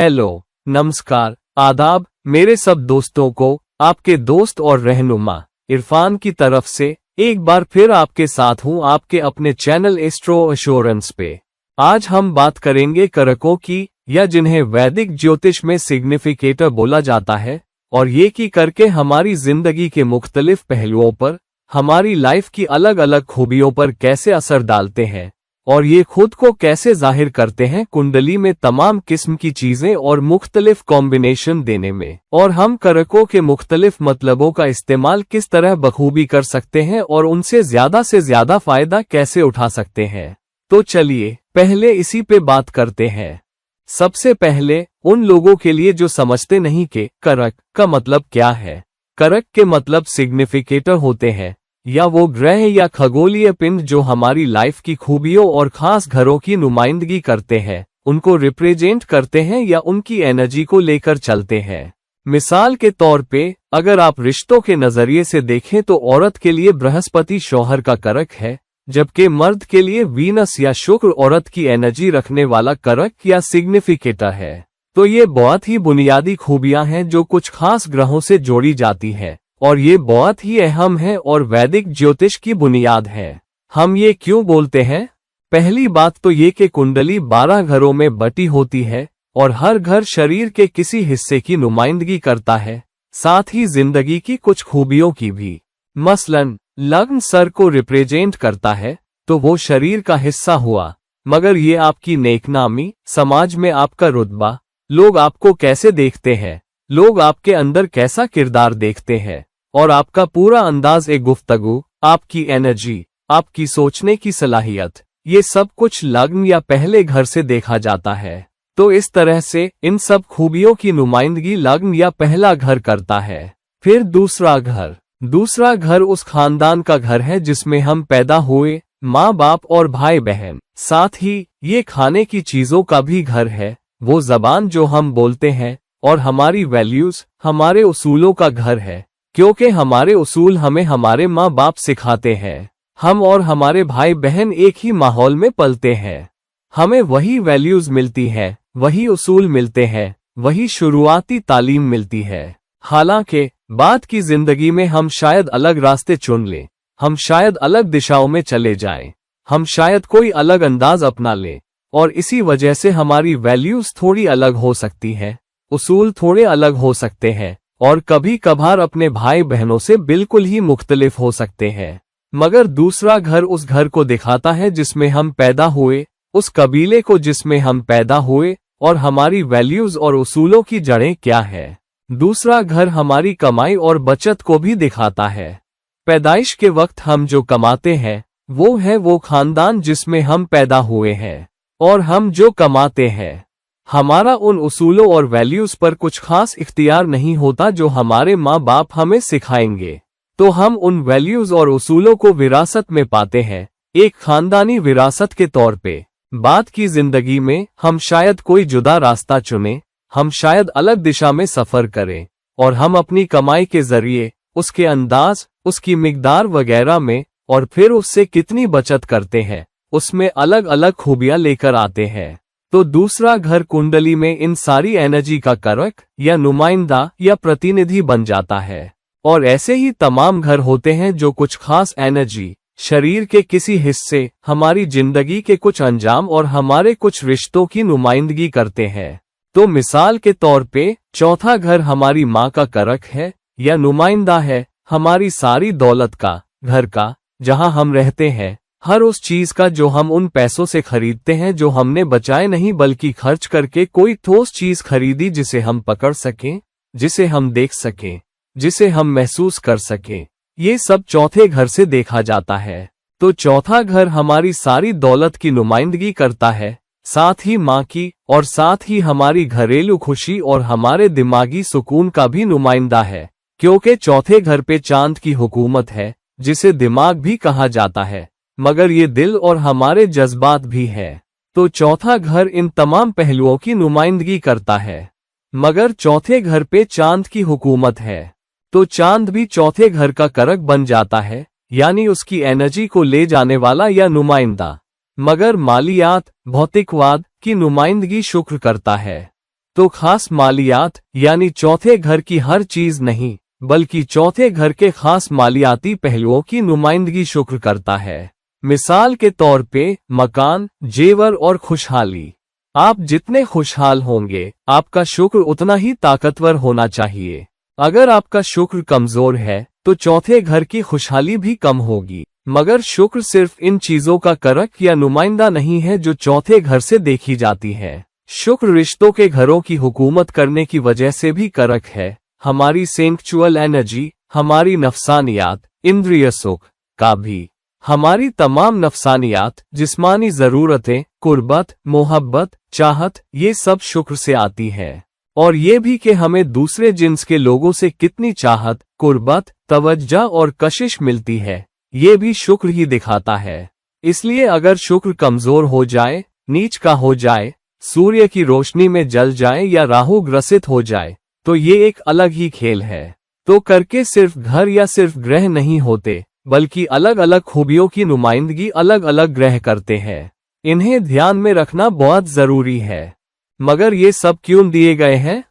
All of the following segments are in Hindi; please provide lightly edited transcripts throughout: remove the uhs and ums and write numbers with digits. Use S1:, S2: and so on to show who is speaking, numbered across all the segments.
S1: हेलो, नमस्कार, आदाब मेरे सब दोस्तों को आपके दोस्त और रहनुमा इरफान की तरफ से एक बार फिर आपके साथ हूं आपके अपने चैनल एस्ट्रो एश्योरेंस पे। आज हम बात करेंगे कारकों की, या जिन्हें वैदिक ज्योतिष में सिग्निफिकेटर बोला जाता है, और ये की करके हमारी जिंदगी के मुख्तलिफ पहलुओं पर, हमारी लाइफ की अलग अलग खूबियों पर कैसे असर डालते हैं, और ये खुद को कैसे जाहिर करते हैं कुंडली में तमाम किस्म की चीजें और मुख्तलिफ कॉम्बिनेशन देने में, और हम कारकों के मुख्तलिफ मतलबों का इस्तेमाल किस तरह बखूबी कर सकते हैं और उनसे ज्यादा फायदा कैसे उठा सकते हैं। तो चलिए पहले इसी पे बात करते हैं। सबसे पहले उन लोगों के लिए जो समझते नहीं कि कारक का मतलब क्या है। कारक के मतलब सिग्निफिकेटर होते हैं, या वो ग्रह या खगोलीय पिंड जो हमारी लाइफ की खूबियों और खास घरों की नुमाइंदगी करते हैं, उनको रिप्रेजेंट करते हैं या उनकी एनर्जी को लेकर चलते हैं। मिसाल के तौर पे अगर आप रिश्तों के नजरिए से देखें तो औरत के लिए बृहस्पति शौहर का कारक है, जबकि मर्द के लिए वीनस या शुक्र औरत की एनर्जी रखने वाला कारक या सिग्निफिकेटर है। तो ये बहुत ही बुनियादी खूबियां हैं जो कुछ खास ग्रहों से जोड़ी जाती है, और ये बहुत ही अहम है और वैदिक ज्योतिष की बुनियाद है। हम ये क्यों बोलते हैं? पहली बात तो ये कि कुंडली 12 घरों में बटी होती है, और हर घर शरीर के किसी हिस्से की नुमाइंदगी करता है, साथ ही जिंदगी की कुछ खूबियों की भी। मसलन लग्न सर को रिप्रेजेंट करता है, तो वो शरीर का हिस्सा हुआ, मगर ये आपकी नेकनामी, समाज में आपका रुतबा, लोग आपको कैसे देखते हैं, लोग आपके अंदर कैसा किरदार देखते हैं, और आपका पूरा अंदाज गुफ्तगू, आपकी एनर्जी, आपकी सोचने की सलाहियत, ये सब कुछ लग्न या पहले घर से देखा जाता है। तो इस तरह से इन सब खूबियों की नुमाइंदगी लग्न या पहला घर करता है। फिर दूसरा घर उस खानदान का घर है जिसमें हम पैदा हुए, माँ बाप और भाई बहन। साथ ही ये खाने की चीजों का भी घर है, वो जबान जो हम बोलते हैं, और हमारी वैल्यूज, हमारे उसूलों का घर है, क्योंकि हमारे उसूल हमें हमारे माँ बाप सिखाते हैं। हम और हमारे भाई बहन एक ही माहौल में पलते हैं, हमें वही वैल्यूज मिलती हैं, वही उसूल मिलते हैं, वही शुरुआती तालीम मिलती है। हालांकि बाद की जिंदगी में हम शायद अलग रास्ते चुन लें, हम शायद अलग दिशाओं में चले जाएं, हम शायद कोई अलग अंदाज अपना लें, और इसी वजह से हमारी वैल्यूज थोड़ी अलग हो सकती हैं, उसूल थोड़े अलग हो सकते हैं, और कभी कभार अपने भाई बहनों से बिल्कुल ही मुख्तलिफ हो सकते हैं। मगर दूसरा घर उस घर को दिखाता है जिसमें हम पैदा हुए, उस कबीले को जिसमें हम पैदा हुए, और हमारी वैल्यूज और उसूलों की जड़ें क्या है। दूसरा घर हमारी कमाई और बचत को भी दिखाता है। पैदाइश के वक्त हम जो कमाते हैं वो है वो खानदान जिसमें हम पैदा हुए हैं, और हम जो कमाते हैं, हमारा उन उसूलों और वैल्यूज पर कुछ खास इख्तियार नहीं होता जो हमारे माँ बाप हमें सिखाएंगे। तो हम उन वैल्यूज और उसूलों को विरासत में पाते हैं, एक खानदानी विरासत के तौर पे। बाद की जिंदगी में हम शायद कोई जुदा रास्ता चुनें, हम शायद अलग दिशा में सफर करें, और हम अपनी कमाई के जरिए, उसके अंदाज, उसकी मिकदार वगैरह में, और फिर उससे कितनी बचत करते हैं, उसमें अलग अलग खूबियां लेकर आते हैं। तो दूसरा घर कुंडली में इन सारी एनर्जी का कारक या नुमाइंदा या प्रतिनिधि बन जाता है। और ऐसे ही तमाम घर होते हैं जो कुछ खास एनर्जी, शरीर के किसी हिस्से, हमारी जिंदगी के कुछ अंजाम और हमारे कुछ रिश्तों की नुमाइंदगी करते हैं। तो मिसाल के तौर पे चौथा घर हमारी माँ का कारक है या नुमाइंदा है, हमारी सारी दौलत का, घर का, जहाँ हम रहते हैं, हर उस चीज का जो हम उन पैसों से खरीदते हैं जो हमने बचाए नहीं बल्कि खर्च करके कोई ठोस चीज खरीदी जिसे हम पकड़ सकें, जिसे हम देख सकें, जिसे हम महसूस कर सकें। ये सब चौथे घर से देखा जाता है। तो चौथा घर हमारी सारी दौलत की नुमाइंदगी करता है, साथ ही माँ की, और साथ ही हमारी घरेलू खुशी और हमारे दिमागी सुकून का भी नुमाइंदा है, क्योंकि चौथे घर पे चांद की हुकूमत है, जिसे दिमाग भी कहा जाता है, मगर ये दिल और हमारे जज्बात भी है। तो चौथा घर इन तमाम पहलुओं की नुमाइंदगी करता है, मगर चौथे घर पे चांद की हुकूमत है, तो चांद भी चौथे घर का कारक बन जाता है, यानी उसकी एनर्जी को ले जाने वाला या नुमाइंदा। मगर मालियात, भौतिकवाद की नुमाइंदगी शुक्र करता है। तो खास मालियात यानी चौथे घर की हर चीज नहीं, बल्कि चौथे घर के खास मालियाती पहलुओं की नुमाइंदगी शुक्र करता है। मिसाल के तौर पे मकान, जेवर और खुशहाली। आप जितने खुशहाल होंगे, आपका शुक्र उतना ही ताकतवर होना चाहिए। अगर आपका शुक्र कमजोर है तो चौथे घर की खुशहाली भी कम होगी। मगर शुक्र सिर्फ इन चीजों का करक या नुमाइंदा नहीं है जो चौथे घर से देखी जाती है। शुक्र रिश्तों के घरों की हुकूमत करने की वजह से भी करक है। हमारी सेंक्चुअल एनर्जी, हमारी नफसानियात, इंद्रिय सुख का भी। हमारी तमाम नफसानियात, जिस्मानी जरूरतें, कुर्बत, मोहब्बत, चाहत, ये सब शुक्र से आती है। और ये भी कि हमें दूसरे जिन्स के लोगों से कितनी चाहत, कुर्बत, तवज्जो और कशिश मिलती है, ये भी शुक्र ही दिखाता है। इसलिए अगर शुक्र कमजोर हो जाए, नीच का हो जाए, सूर्य की रोशनी में जल जाए या राहु ग्रसित हो जाए, तो ये एक अलग ही खेल है। तो करके सिर्फ घर या सिर्फ ग्रह नहीं होते, बल्कि अलग अलग खूबियों की नुमाइंदगी अलग अलग ग्रह करते हैं। इन्हें ध्यान में रखना बहुत जरूरी है। मगर ये सब क्यों दिए गए हैं?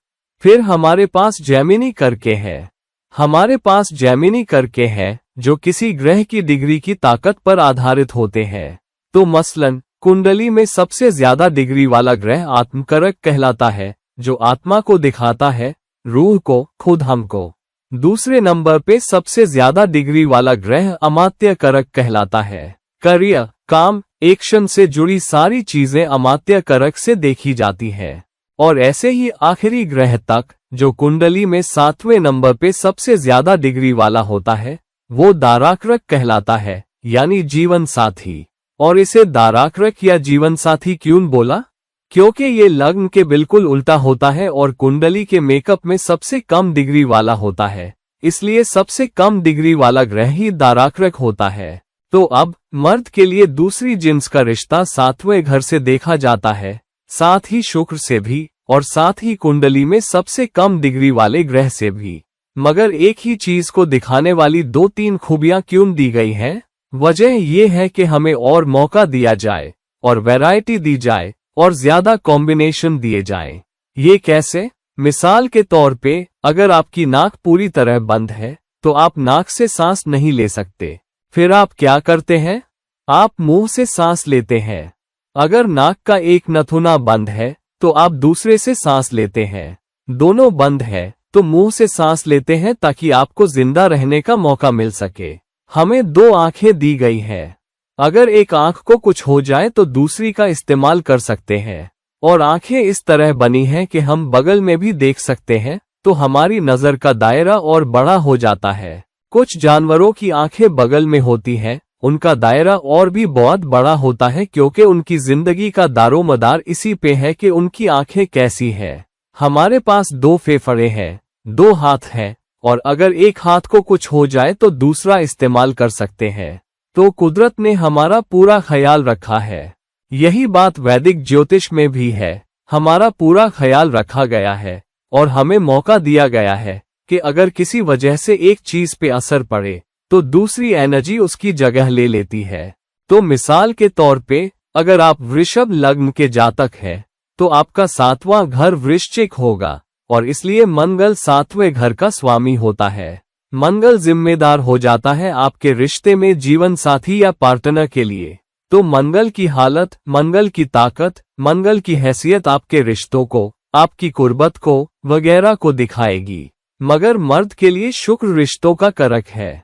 S1: फिर हमारे पास जैमिनी करके है। हमारे पास जैमिनी करके है जो किसी ग्रह की डिग्री की ताकत पर आधारित होते हैं। तो मसलन कुंडली में सबसे ज्यादा डिग्री वाला ग्रह आत्मकरक कहलाता है, जो आत्मा को दिखाता है, रूह को, खुद हमको। दूसरे नंबर पे सबसे ज्यादा डिग्री वाला ग्रह अमात्य करक कहलाता है। करियर, काम, एक्शन से जुड़ी सारी चीजें अमात्य करक से देखी जाती है। और ऐसे ही आखिरी ग्रह तक, जो कुंडली में 7वें नंबर पे सबसे ज्यादा डिग्री वाला होता है, वो दाराक्रक कहलाता है, यानी जीवन साथी। और इसे दाराक्रक या जीवन साथी क्यों बोला? क्योंकि ये लग्न के बिल्कुल उल्टा होता है और कुंडली के मेकअप में सबसे कम डिग्री वाला होता है, इसलिए सबसे कम डिग्री वाला ग्रह ही दाराक्रक होता है। तो अब मर्द के लिए दूसरी जिन्स का रिश्ता 7वें घर से देखा जाता है, साथ ही शुक्र से भी, और साथ ही कुंडली में सबसे कम डिग्री वाले ग्रह से भी। मगर एक ही चीज को दिखाने वाली 2-3 खूबियां क्यों दी गई हैं? वजह यह है कि हमें और मौका दिया जाए, और वैरायटी दी जाए, और ज्यादा कॉम्बिनेशन दिए जाएं। ये कैसे? मिसाल के तौर पे, अगर आपकी नाक पूरी तरह बंद है, तो आप नाक से सांस नहीं ले सकते। फिर आप क्या करते हैं? आप मुंह से सांस लेते हैं। अगर नाक का एक नथुना बंद है, तो आप दूसरे से सांस लेते हैं। दोनों बंद है, तो मुंह से सांस लेते हैं ताकि आपको जिंदा रहने का मौका मिल सके। हमें 2 आंखें दी गई हैं। अगर एक आंख को कुछ हो जाए तो दूसरी का इस्तेमाल कर सकते हैं। और आंखें इस तरह बनी हैं कि हम बगल में भी देख सकते हैं, तो हमारी नजर का दायरा और बड़ा हो जाता है। कुछ जानवरों की आंखें बगल में होती हैं, उनका दायरा और भी बहुत बड़ा होता है, क्योंकि उनकी जिंदगी का दारोमदार इसी पे है कि उनकी आंखें कैसी हैं। हमारे पास 2 फेफड़े हैं, 2 हाथ हैं, और अगर एक हाथ को कुछ हो जाए तो दूसरा इस्तेमाल कर सकते हैं। तो कुदरत ने हमारा पूरा ख्याल रखा है। यही बात वैदिक ज्योतिष में भी है। हमारा पूरा ख्याल रखा गया है और हमें मौका दिया गया है कि अगर किसी वजह से एक चीज पे असर पड़े तो दूसरी एनर्जी उसकी जगह ले लेती है। तो मिसाल के तौर पे, अगर आप वृषभ लग्न के जातक हैं, तो आपका 7वां घर वृश्चिक होगा, और इसलिए मंगल 7वें घर का स्वामी होता है। मंगल जिम्मेदार हो जाता है आपके रिश्ते में जीवन साथी या पार्टनर के लिए। तो मंगल की हालत, मंगल की ताकत, मंगल की हैसियत आपके रिश्तों को, आपकी कुर्बत को वगैरह को दिखाएगी। मगर मर्द के लिए शुक्र रिश्तों का करक है।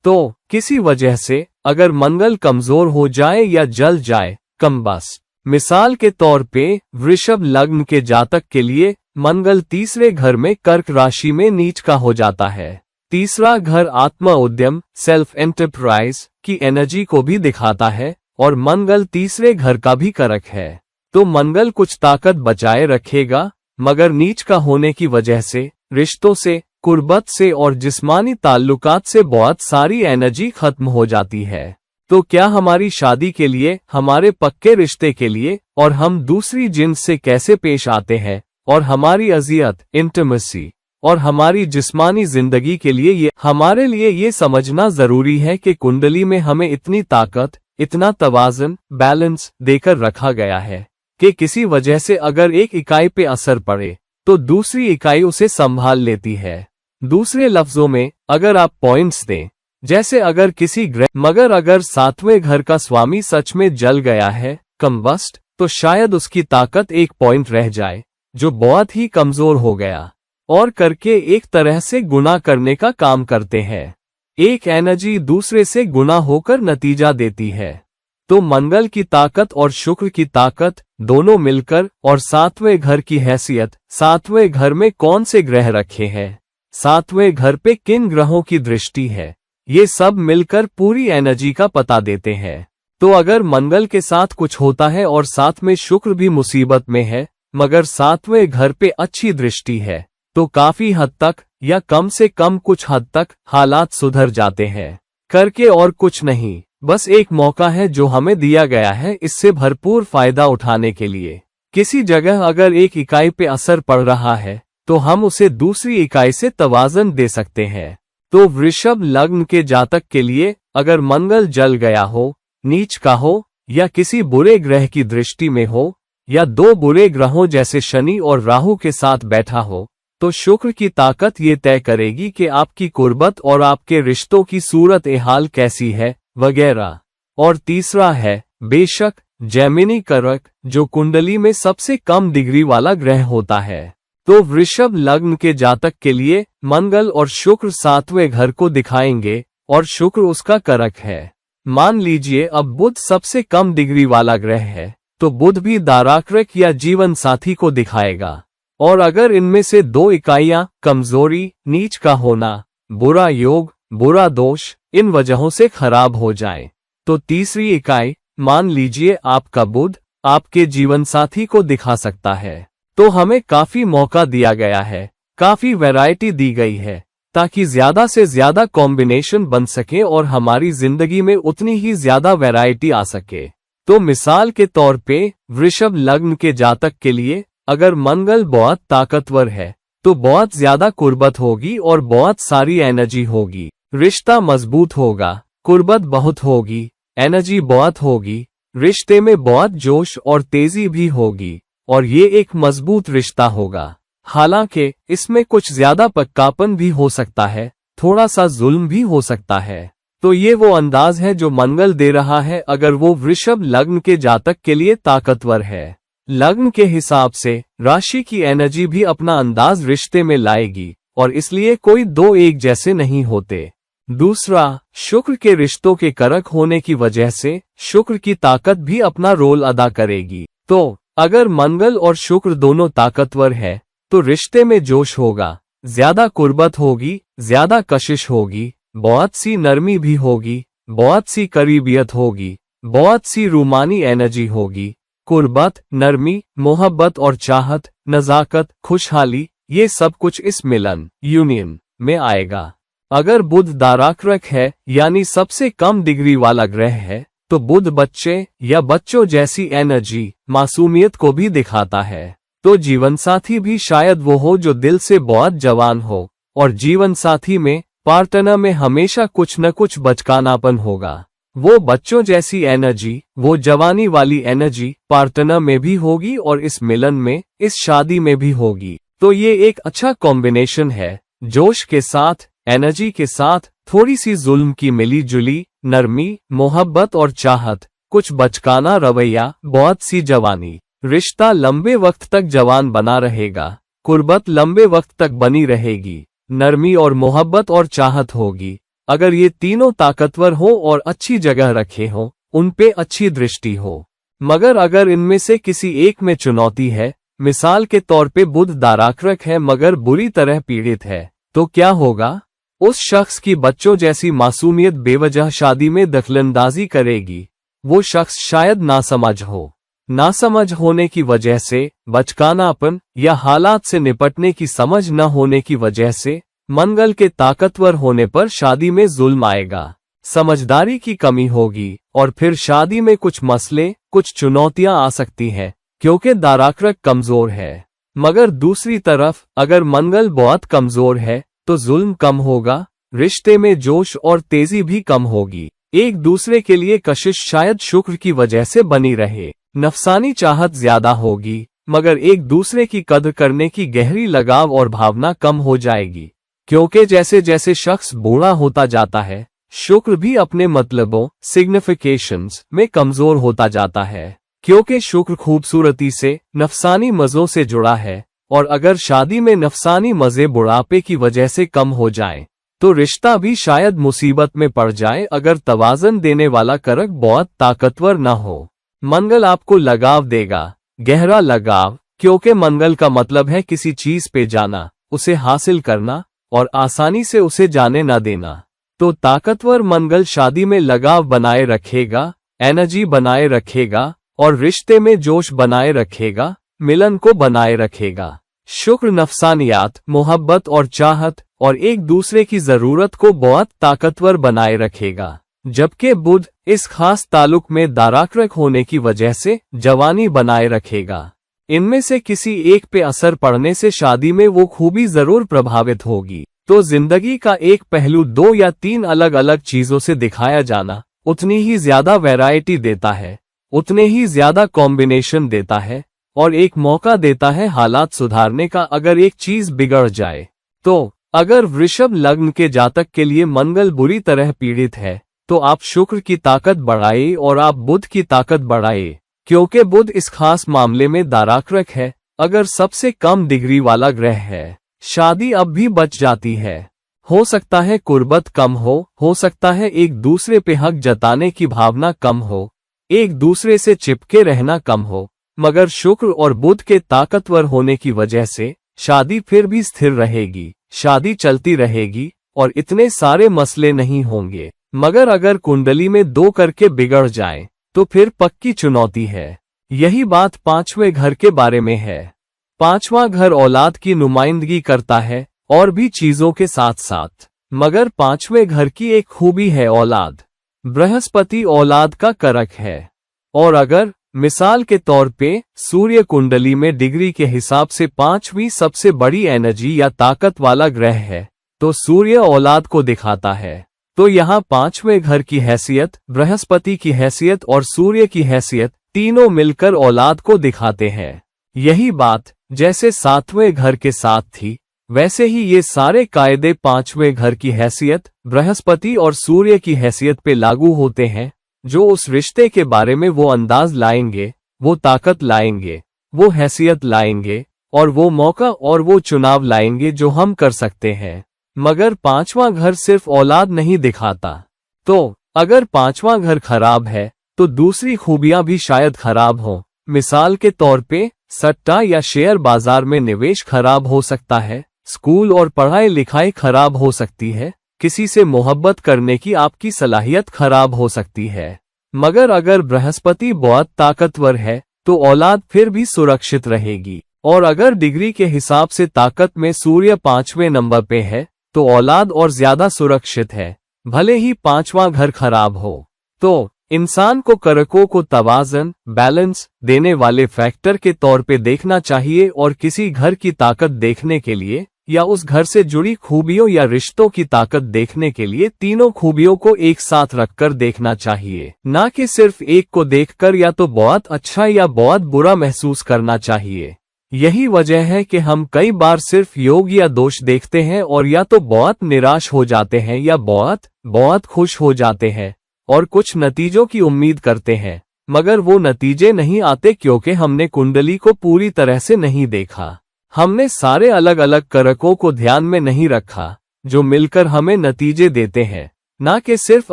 S1: तो किसी वजह से अगर मंगल कमजोर हो जाए या जल जाए, कम बस मिसाल के तौर पे वृषभ लग्न के जातक के लिए मंगल 3रे घर में कर्क राशि में नीच का हो जाता है। 3रा घर आत्मा उद्यम, सेल्फ एंटरप्राइज की एनर्जी को भी दिखाता है, और मंगल 3रे घर का भी करक है। तो मंगल कुछ ताकत बचाए रखेगा, मगर नीच का होने की वजह से रिश्तों से, कुर्बत से और जिस्मानी ताल्लुकात से बहुत सारी एनर्जी खत्म हो जाती है। तो क्या हमारी शादी के लिए, हमारे पक्के रिश्ते के लिए, और हम दूसरी जिन्स से कैसे पेश आते हैं, और हमारी अजियत, इंटिमेसी और हमारी जिस्मानी जिंदगी के लिए ये हमारे लिए ये समझना जरूरी है कि कुंडली में हमें इतनी ताकत, इतना तवाज़ुन, बैलेंस देकर रखा गया है कि किसी वजह से अगर एक इकाई पे असर पड़े तो दूसरी इकाई उसे संभाल लेती है। दूसरे लफ्जों में अगर आप पॉइंट्स दें, जैसे अगर किसी ग्रह मगर अगर सातवें घर का स्वामी सच में जल गया है, कम्बस्ट, तो शायद उसकी ताकत 1 पॉइंट रह जाए, जो बहुत ही कमजोर हो गया, और करके एक तरह से गुना करने का काम करते हैं। एक एनर्जी दूसरे से गुना होकर नतीजा देती है। तो मंगल की ताकत और शुक्र की ताकत दोनों मिलकर, और सातवें घर की हैसियत, सातवें घर में कौन से ग्रह रखे हैं, सातवें घर पे किन ग्रहों की दृष्टि है, ये सब मिलकर पूरी एनर्जी का पता देते हैं। तो अगर मंगल के साथ कुछ होता है और साथ में शुक्र भी मुसीबत में है, मगर सातवें घर पे अच्छी दृष्टि है, तो काफी हद तक या कम से कम कुछ हद तक हालात सुधर जाते हैं। करके और कुछ नहीं, बस एक मौका है जो हमें दिया गया है इससे भरपूर फायदा उठाने के लिए। किसी जगह अगर एक इकाई पे असर पड़ रहा है तो हम उसे दूसरी इकाई से तवाज़न दे सकते हैं। तो वृषभ लग्न के जातक के लिए अगर मंगल जल गया हो, नीच का हो, या किसी बुरे ग्रह की दृष्टि में हो, या 2 बुरे ग्रहों जैसे शनि और राहु के साथ बैठा हो, तो शुक्र की ताकत ये तय करेगी कि आपकी कुर्बत और आपके रिश्तों की सूरत ए हाल कैसी है वगैरह। और तीसरा है बेशक जेमिनी करक, जो कुंडली में सबसे कम डिग्री वाला ग्रह होता है। तो वृषभ लग्न के जातक के लिए मंगल और शुक्र सातवें घर को दिखाएंगे और शुक्र उसका करक है। मान लीजिए अब बुध सबसे कम डिग्री वाला ग्रह है, तो बुध भी दाराक्रक या जीवन साथी को दिखाएगा। और अगर इनमें से 2 इकाइयां कमजोरी, नीच का होना, बुरा योग, बुरा दोष, इन वजहों से खराब हो जाए, तो तीसरी इकाई मान लीजिए आपका बुध आपके जीवन साथी को दिखा सकता है। तो हमें काफी मौका दिया गया है, काफी वैरायटी दी गई है, ताकि ज्यादा से ज्यादा कॉम्बिनेशन बन सके और हमारी जिंदगी में उतनी ही ज्यादा वैरायटी आ सके। तो मिसाल के तौर पे वृषभ लग्न के जातक के लिए अगर मंगल बहुत ताकतवर है तो बहुत ज्यादा कुर्बत होगी और बहुत सारी एनर्जी होगी, रिश्ता मजबूत होगा, कुर्बत बहुत होगी, एनर्जी बहुत होगी, रिश्ते में बहुत जोश और तेजी भी होगी, और ये एक मजबूत रिश्ता होगा। हालांकि इसमें कुछ ज्यादा पक्कापन भी हो सकता है, थोड़ा सा जुल्म भी हो सकता है। तो ये वो अंदाज है जो मंगल दे रहा है अगर वो वृषभ लग्न के जातक के लिए ताकतवर है। लग्न के हिसाब से राशि की एनर्जी भी अपना अंदाज रिश्ते में लाएगी, और इसलिए कोई 2 एक जैसे नहीं होते। दूसरा, शुक्र के रिश्तों के करक होने की वजह से शुक्र की ताकत भी अपना रोल अदा करेगी। तो अगर मंगल और शुक्र दोनों ताकतवर है तो रिश्ते में जोश होगा, ज्यादा कुर्बत होगी, ज्यादा कशिश होगी, बहुत सी नरमी भी होगी, बहुत सी करीबियत होगी, बहुत सी रूमानी एनर्जी होगी। कुर्बत, नरमी, मोहब्बत और चाहत, नजाकत, खुशहाली, ये सब कुछ इस मिलन यूनियन में आएगा। अगर बुध दाराक्रक है यानी सबसे कम डिग्री वाला ग्रह है, तो बुध बच्चे या बच्चों जैसी एनर्जी, मासूमियत को भी दिखाता है। तो जीवन साथी भी शायद वो हो जो दिल से बहुत जवान हो, और जीवन साथी में, पार्टनर में हमेशा कुछ न कुछ बचकानापन होगा। वो बच्चों जैसी एनर्जी, वो जवानी वाली एनर्जी पार्टनर में भी होगी और इस मिलन में, इस शादी में भी होगी। तो ये एक अच्छा कॉम्बिनेशन है, जोश के साथ, एनर्जी के साथ, थोड़ी सी जुल्म की मिली जुली, नरमी, मोहब्बत और चाहत, कुछ बचकाना रवैया, बहुत सी जवानी। रिश्ता लंबे वक्त तक जवान बना रहेगा, कुर्बत लंबे वक्त तक बनी रहेगी, नरमी और मोहब्बत और चाहत होगी। अगर ये तीनों ताकतवर हो और अच्छी जगह रखे हो, उन पे अच्छी दृष्टि हो। मगर अगर इनमें से किसी एक में चुनौती है, मिसाल के तौर पे बुध दाराक्रक है मगर बुरी तरह पीड़ित है, तो क्या होगा? उस शख्स की बच्चों जैसी मासूमियत बेवजह शादी में दखलंदाजी करेगी। वो शख्स शायद नासमझ हो। नासमझ होने की वजह से, बचकानापन या हालात से निपटने की समझ न होने की वजह से, मंगल के ताकतवर होने पर शादी में जुल्म आएगा, समझदारी की कमी होगी, और फिर शादी में कुछ मसले, कुछ चुनौतियां आ सकती हैं, क्योंकि दाराक्रक कमजोर है। मगर दूसरी तरफ अगर मंगल बहुत कमजोर है तो जुल्म कम होगा, रिश्ते में जोश और तेजी भी कम होगी। एक दूसरे के लिए कशिश शायद शुक्र की वजह से बनी रहे, नफसानी चाहत ज्यादा होगी, मगर एक दूसरे की कद्र करने की गहरी लगाव और भावना कम हो जाएगी, क्योंकि जैसे जैसे शख्स बूढ़ा होता जाता है, शुक्र भी अपने मतलबों सिग्निफिकेशंस में कमजोर होता जाता है, क्योंकि शुक्र खूबसूरती से, नफसानी मजों से जुड़ा है। और अगर शादी में नफसानी मजे बुढ़ापे की वजह से कम हो जाएं, तो रिश्ता भी शायद मुसीबत में पड़ जाए अगर तवाज़न देने वाला कारक बहुत ताकतवर न हो। मंगल आपको लगाव देगा, गहरा लगाव, क्योंकि मंगल का मतलब है किसी चीज पे जाना, उसे हासिल करना और आसानी से उसे जाने न देना। तो ताकतवर मंगल शादी में लगाव बनाए रखेगा, एनर्जी बनाए रखेगा और रिश्ते में जोश बनाए रखेगा, मिलन को बनाए रखेगा। शुक्र नफसानियात, मोहब्बत और चाहत और एक दूसरे की जरूरत को बहुत ताकतवर बनाए रखेगा, जबकि बुध इस खास ताल्लुक में दाराक्रक होने की वजह से जवानी बनाए रखेगा। इनमें से किसी एक पे असर पड़ने से शादी में वो खूबी जरूर प्रभावित होगी। तो जिंदगी का एक पहलू 2 या 3 अलग अलग चीजों से दिखाया जाना उतनी ही ज्यादा वैरायटी देता है, उतने ही ज्यादा कॉम्बिनेशन देता है और एक मौका देता है हालात सुधारने का अगर एक चीज बिगड़ जाए। तो अगर वृषभ लग्न के जातक के लिए मंगल बुरी तरह पीड़ित है, तो आप शुक्र की ताकत बढ़ाइए और आप बुध की ताकत बढ़ाइए, क्योंकि बुध इस खास मामले में दाराक्रक है। अगर सबसे कम डिग्री वाला ग्रह है, शादी अब भी बच जाती है। हो सकता है कुर्बत कम हो सकता है एक दूसरे पे हक जताने की भावना कम हो, एक दूसरे से चिपके रहना कम हो, मगर शुक्र और बुध के ताकतवर होने की वजह से शादी फिर भी स्थिर रहेगी, शादी चलती रहेगी और इतने सारे मसले नहीं होंगे। मगर अगर कुंडली में 2 करके बिगड़ जाए तो फिर पक्की चुनौती है। यही बात 5वें घर के बारे में है। 5वां घर औलाद की नुमाइंदगी करता है और भी चीजों के साथ साथ, मगर 5वें घर की एक खूबी है औलाद। बृहस्पति औलाद का कारक है और अगर मिसाल के तौर पे सूर्य कुंडली में डिग्री के हिसाब से 5वीं सबसे बड़ी एनर्जी या ताकत वाला ग्रह है, तो सूर्य औलाद को दिखाता है। तो यहाँ 5वें घर की हैसियत, बृहस्पति की हैसियत और सूर्य की हैसियत तीनों मिलकर औलाद को दिखाते हैं। यही बात जैसे 7वें घर के साथ थी, वैसे ही ये सारे कायदे 5वें घर की हैसियत, बृहस्पति और सूर्य की हैसियत पे लागू होते हैं, जो उस रिश्ते के बारे में वो अंदाज लाएंगे, वो ताकत लाएंगे, वो हैसियत लाएंगे और वो मौका और वो चुनाव लाएंगे जो हम कर सकते हैं। मगर 5वां घर सिर्फ औलाद नहीं दिखाता। तो अगर 5वां घर खराब है तो दूसरी खूबियां भी शायद खराब हो। मिसाल के तौर पे सट्टा या शेयर बाजार में निवेश खराब हो सकता है, स्कूल और पढ़ाई लिखाई खराब हो सकती है, किसी से मोहब्बत करने की आपकी सलाहियत खराब हो सकती है। मगर अगर बृहस्पति बहुत ताकतवर है तो औलाद फिर भी सुरक्षित रहेगी। और अगर डिग्री के हिसाब से ताकत में सूर्य 5वें नंबर पे है तो औलाद और ज्यादा सुरक्षित है, भले ही 5वां घर खराब हो। तो इंसान को कारकों को तवाज़न, बैलेंस देने वाले फैक्टर के तौर पे देखना चाहिए और किसी घर की ताकत देखने के लिए या उस घर से जुड़ी खूबियों या रिश्तों की ताकत देखने के लिए तीनों खूबियों को एक साथ रखकर देखना चाहिए, ना कि सिर्फ एक को देखकर या तो बहुत अच्छा या बहुत बुरा महसूस करना चाहिए। यही वजह है कि हम कई बार सिर्फ योग या दोष देखते हैं और या तो बहुत निराश हो जाते हैं या बहुत खुश हो जाते हैं और कुछ नतीजों की उम्मीद करते हैं, मगर वो नतीजे नहीं आते क्योंकि हमने कुंडली को पूरी तरह से नहीं देखा। हमने सारे अलग अलग कारकों को ध्यान में नहीं रखा जो मिलकर हमें नतीजे देते हैं, ना कि सिर्फ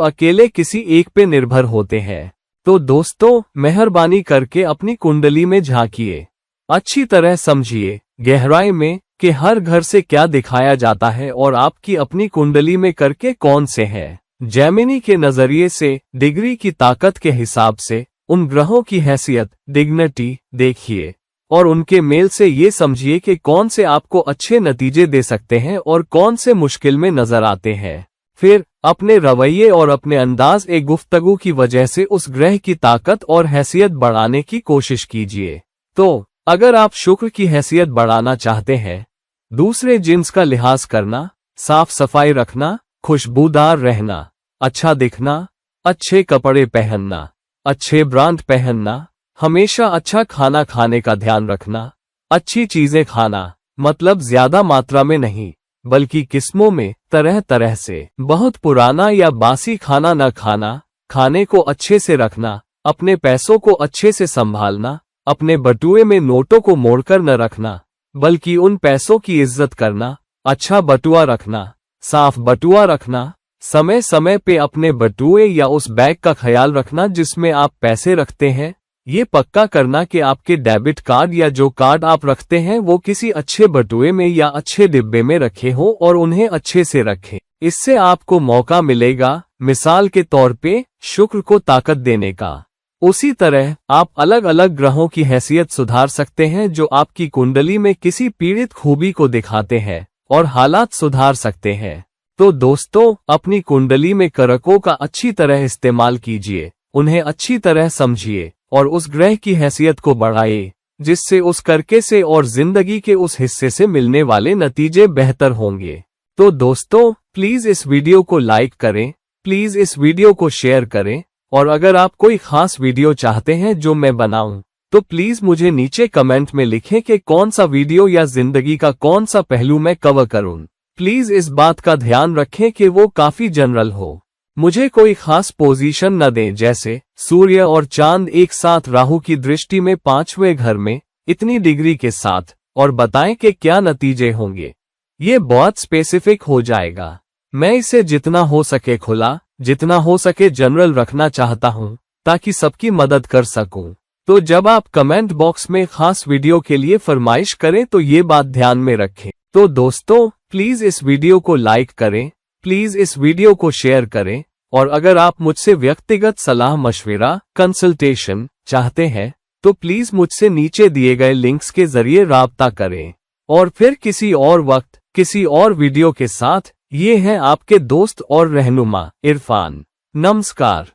S1: अकेले किसी एक पे निर्भर होते हैं। तो दोस्तों, मेहरबानी करके अपनी कुंडली में झांकिए, अच्छी तरह समझिए गहराई में कि हर घर से क्या दिखाया जाता है और आपकी अपनी कुंडली में करके कौन से हैं। जैमिनी के नजरिए से डिग्री की ताकत के हिसाब से उन ग्रहों की हैसियत, डिग्निटी देखिए और उनके मेल से ये समझिए कि कौन से आपको अच्छे नतीजे दे सकते हैं और कौन से मुश्किल में नजर आते हैं। फिर अपने रवैये और अपने अंदाज गुफ्तगू की वजह से उस ग्रह की ताकत और हैसियत बढ़ाने की कोशिश कीजिए। तो अगर आप शुक्र की हैसियत बढ़ाना चाहते हैं, दूसरे जिन्स का लिहाज करना, साफ सफाई रखना, खुशबूदार रहना, अच्छा दिखना, अच्छे कपड़े पहनना, अच्छे ब्रांड पहनना, हमेशा अच्छा खाना खाने का ध्यान रखना। अच्छी चीजें खाना मतलब ज्यादा मात्रा में नहीं, बल्कि किस्मों में, तरह तरह से। बहुत पुराना या बासी खाना न खाना, खाने को अच्छे से रखना, अपने पैसों को अच्छे से संभालना, अपने बटुए में नोटों को मोड़कर न रखना, बल्कि उन पैसों की इज्जत करना, अच्छा बटुआ रखना, साफ बटुआ रखना, समय समय पे अपने बटुए या उस बैग का ख्याल रखना जिसमें आप पैसे रखते हैं। ये पक्का करना कि आपके डेबिट कार्ड या जो कार्ड आप रखते हैं वो किसी अच्छे बटुए में या अच्छे डिब्बे में रखे हो और उन्हें अच्छे से रखें। इससे आपको मौका मिलेगा, मिसाल के तौर पे, शुक्र को ताकत देने का। उसी तरह आप अलग अलग ग्रहों की हैसियत सुधार सकते हैं जो आपकी कुंडली में किसी पीड़ित खूबी को दिखाते हैं और हालात सुधार सकते हैं। तो दोस्तों, अपनी कुंडली में कारकों का अच्छी तरह इस्तेमाल कीजिए, उन्हें अच्छी तरह समझिए और उस ग्रह की हैसियत को बढ़ाइए, जिससे उस करके से और जिंदगी के उस हिस्से से मिलने वाले नतीजे बेहतर होंगे। तो दोस्तों, प्लीज इस वीडियो को लाइक करें, प्लीज इस वीडियो को शेयर करें, और अगर आप कोई खास वीडियो चाहते हैं जो मैं बनाऊं, तो प्लीज मुझे नीचे कमेंट में लिखें कि कौन सा वीडियो या जिंदगी का कौन सा पहलू मैं कवर करूं। प्लीज इस बात का ध्यान रखें कि वो काफी जनरल हो, मुझे कोई खास पोजीशन न दें, जैसे सूर्य और चांद एक साथ राहु की दृष्टि में 5वें घर में इतनी डिग्री के साथ, और बताएं कि क्या नतीजे होंगे। ये बहुत स्पेसिफिक हो जाएगा। मैं इसे जितना हो सके खुला, जितना हो सके जनरल रखना चाहता हूं, ताकि सबकी मदद कर सकूं। तो जब आप कमेंट बॉक्स में खास वीडियो के लिए फरमाइश करें तो ये बात ध्यान में रखें। तो दोस्तों, प्लीज इस वीडियो को लाइक करें, प्लीज इस वीडियो को शेयर करें, और अगर आप मुझसे व्यक्तिगत सलाह मशविरा कंसल्टेशन चाहते हैं तो प्लीज मुझसे नीचे दिए गए लिंक्स के जरिए राब्ता करें। और फिर किसी और वक्त किसी और वीडियो के साथ, ये हैं आपके दोस्त और रहनुमा इरफान। नमस्कार।